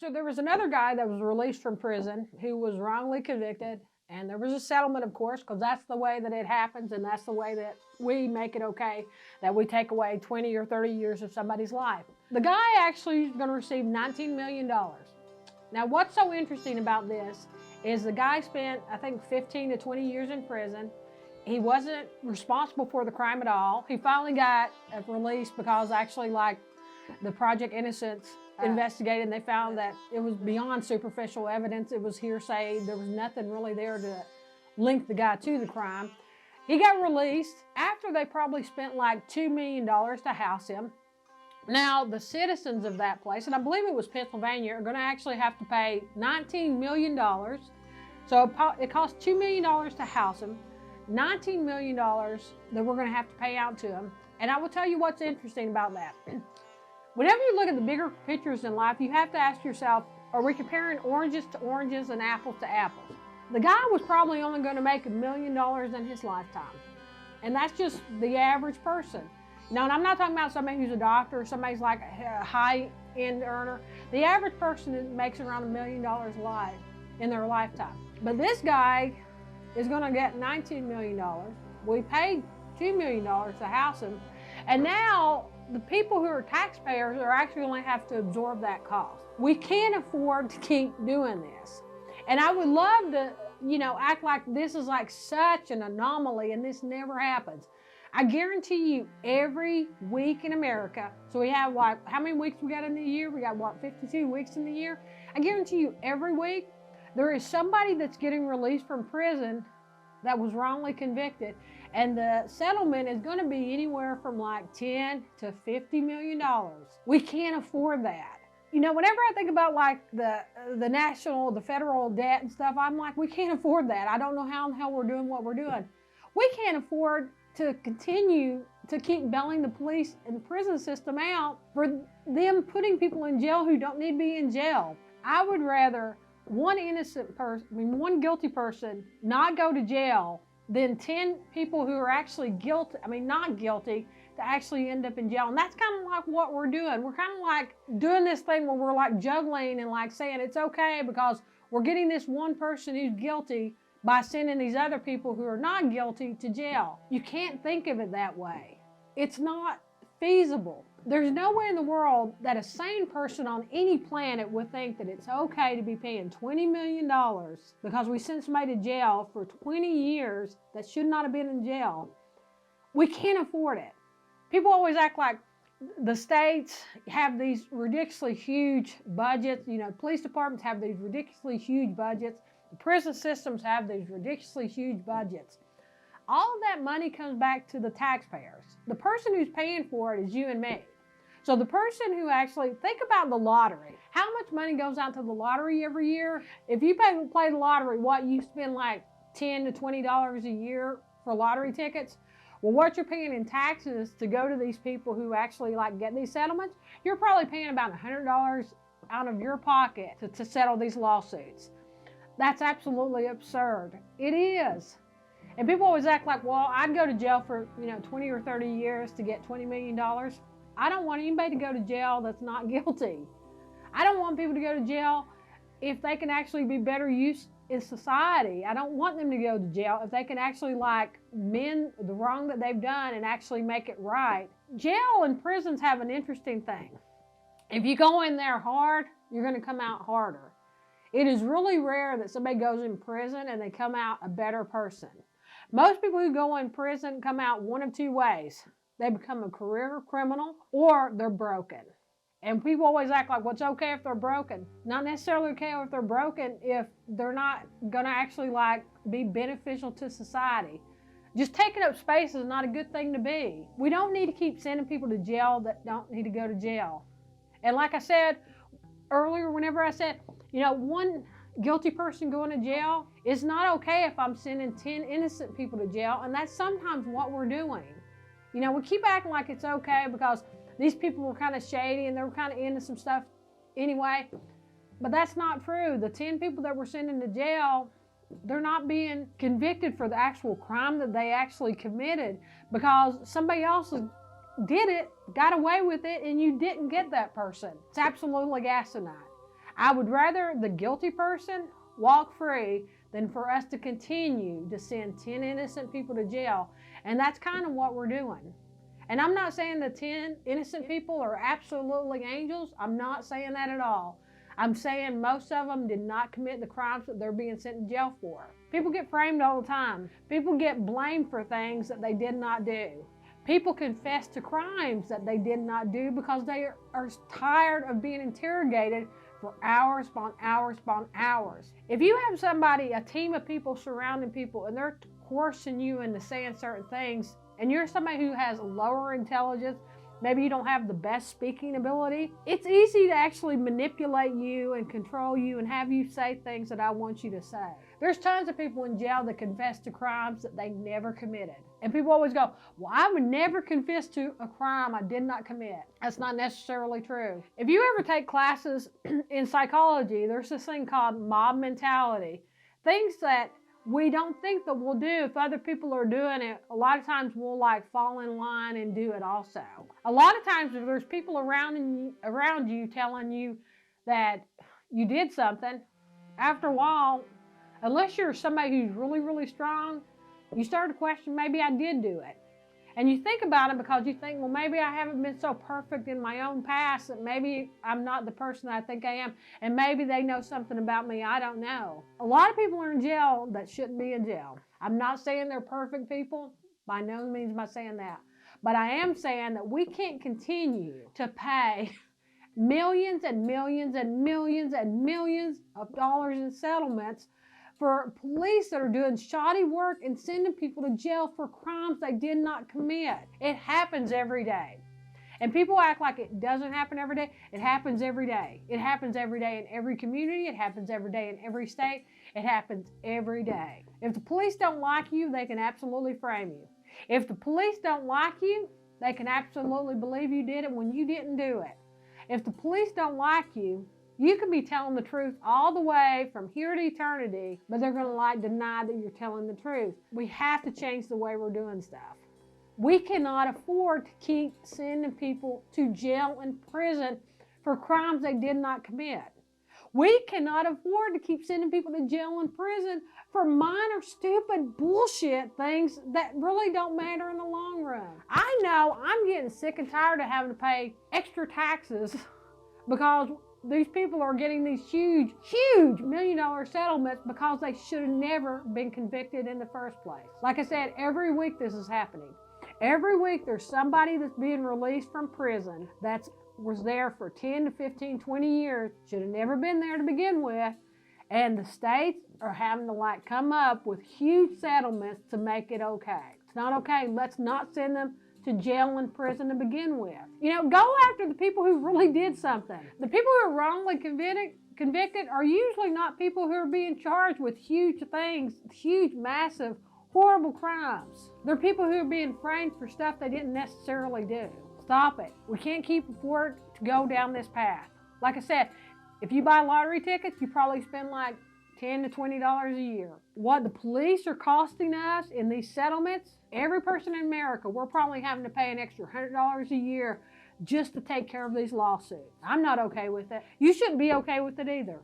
So there was another guy that was released from prison who was wrongly convicted, and there was a settlement, of course, because that's the way that it happens, and that's the way that we make it okay, that we take away 20 or 30 years of somebody's life. The guy actually is going to receive $19 million. Now, what's so interesting about this is the guy spent, I think, 15 to 20 years in prison. He wasn't responsible for the crime at all. He finally got released because actually, like, the Project Innocence investigated, and they found that it was beyond superficial evidence. It was hearsay. There was nothing really there to link the guy to the crime. He got released after they probably spent like $2 million to house him. Now, the citizens of that place, and I believe it was Pennsylvania, are going to actually have to pay $19 million. So it cost $2 million to house him, $19 million that we're going to have to pay out to him. And I will tell you what's interesting about that. Whenever you look at the bigger pictures in life, you have to ask yourself, are we comparing oranges to oranges and apples to apples? The guy was probably only going to make $1 million in his lifetime. And that's just the average person. Now, and I'm not talking about somebody who's a doctor or somebody's like a high-end earner. The average person makes around $1 million in their lifetime. But this guy is going to get $19 million. We paid $2 million to house him. And now the people who are taxpayers are actually going to have to absorb that cost. We can't afford to keep doing this. And I would love to, act like this is like such an anomaly and this never happens. I guarantee you every week in America, so we have like, how many weeks we got in the year? We got what, 52 weeks in the year? I guarantee you every week there is somebody that's getting released from prison that was wrongly convicted, and the settlement is going to be anywhere from like 10 to $50 million. We can't afford that. Whenever I think about like the federal debt and stuff, I'm like, we can't afford that. I don't know how in the hell we're doing what we're doing. We can't afford to continue to keep bailing the police and the prison system out for them putting people in jail who don't need to be in jail. I would rather one guilty person not go to jail than 10 people who are actually not guilty, to actually end up in jail. And that's kind of like what we're doing. We're kind of like doing this thing where we're like juggling and like saying it's okay because we're getting this one person who's guilty by sending these other people who are not guilty to jail. You can't think of it that way. It's not feasible. There's no way in the world that a sane person on any planet would think that it's okay to be paying $20 million because we sent somebody to jail for 20 years that should not have been in jail. We can't afford it. People always act like the states have these ridiculously huge budgets. Police departments have these ridiculously huge budgets. The prison systems have these ridiculously huge budgets. All of that money comes back to the taxpayers. The person who's paying for it is you and me. So the person who actually, think about the lottery. How much money goes out to the lottery every year? If you play the lottery, you spend like $10 to $20 a year for lottery tickets? Well, what you're paying in taxes to go to these people who actually get these settlements, you're probably paying about $100 out of your pocket to settle these lawsuits. That's absolutely absurd. It is. And people always act like, well, I'd go to jail for 20 or 30 years to get $20 million. I don't want anybody to go to jail that's not guilty. I don't want people to go to jail if they can actually be better used in society. I don't want them to go to jail if they can actually mend the wrong that they've done and actually make it right. Jail and prisons have an interesting thing. If you go in there hard, you're going to come out harder. It is really rare that somebody goes in prison and they come out a better person. Most people who go in prison come out one of two ways. They become a career criminal or they're broken. And people always act like, well, it's okay if they're broken. Not necessarily okay if they're broken if they're not going to actually be beneficial to society. Just taking up space is not a good thing to be. We don't need to keep sending people to jail that don't need to go to jail. And like I said earlier, whenever I said, one guilty person going to jail, it's not okay if I'm sending 10 innocent people to jail. And that's sometimes what we're doing. We keep acting like it's okay because these people were kind of shady and they were kind of into some stuff anyway. But that's not true. The 10 people that we're sending to jail, they're not being convicted for the actual crime that they actually committed because somebody else did it, got away with it, and you didn't get that person. It's absolutely asinine. I would rather the guilty person walk free than for us to continue to send 10 innocent people to jail. And that's kind of what we're doing. And I'm not saying the 10 innocent people are absolutely angels. I'm not saying that at all. I'm saying most of them did not commit the crimes that they're being sent to jail for. People get framed all the time. People get blamed for things that they did not do. People confess to crimes that they did not do because they are tired of being interrogated for hours upon hours upon hours. If you have somebody, a team of people surrounding people, and they're coercing you into saying certain things, and you're somebody who has lower intelligence, maybe you don't have the best speaking ability, it's easy to actually manipulate you and control you and have you say things that I want you to say. There's tons of people in jail that confess to crimes that they never committed. And people always go, well, I would never confess to a crime I did not commit. That's not necessarily true. If you ever take classes in psychology, there's this thing called mob mentality. Things that we don't think that we'll do, if other people are doing it, a lot of times we'll like fall in line and do it also. A lot of times if there's people around you telling you that you did something, after a while, unless you're somebody who's really, really strong, you start to question, maybe I did do it. And you think about it because you think, well, maybe I haven't been so perfect in my own past that maybe I'm not the person I think I am. And maybe they know something about me I don't know. A lot of people are in jail that shouldn't be in jail. I'm not saying they're perfect people. By no means am I saying that. But I am saying that we can't continue to pay millions and millions and millions and millions of dollars in settlements for police that are doing shoddy work and sending people to jail for crimes they did not commit. It happens every day. And people act like it doesn't happen every day. It happens every day. It happens every day in every community. It happens every day in every state. It happens every day. If the police don't like you, they can absolutely frame you. If the police don't like you, they can absolutely believe you did it when you didn't do it. If the police don't like you, you can be telling the truth all the way from here to eternity, but they're going to deny that you're telling the truth. We have to change the way we're doing stuff. We cannot afford to keep sending people to jail and prison for crimes they did not commit. We cannot afford to keep sending people to jail and prison for minor, stupid bullshit things that really don't matter in the long run. I know I'm getting sick and tired of having to pay extra taxes because these people are getting these huge, huge million-dollar settlements because they should have never been convicted in the first place. Like I said, every week this is happening. Every week there's somebody that's being released from prison that was there for 10 to 15, 20 years, should have never been there to begin with, and the states are having to come up with huge settlements to make it okay. It's not okay. Let's not send them to jail and prison to begin with. You know, go after the people who really did something. The people who are wrongly convicted are usually not people who are being charged with huge things, huge, massive, horrible crimes. They're people who are being framed for stuff they didn't necessarily do. Stop it. We can't keep afford to go down this path. Like I said, if you buy lottery tickets, you probably spend like $10 to $20 a year. What the police are costing us in these settlements, every person in America, we're probably having to pay an extra $100 a year just to take care of these lawsuits. I'm not okay with it. You shouldn't be okay with it either.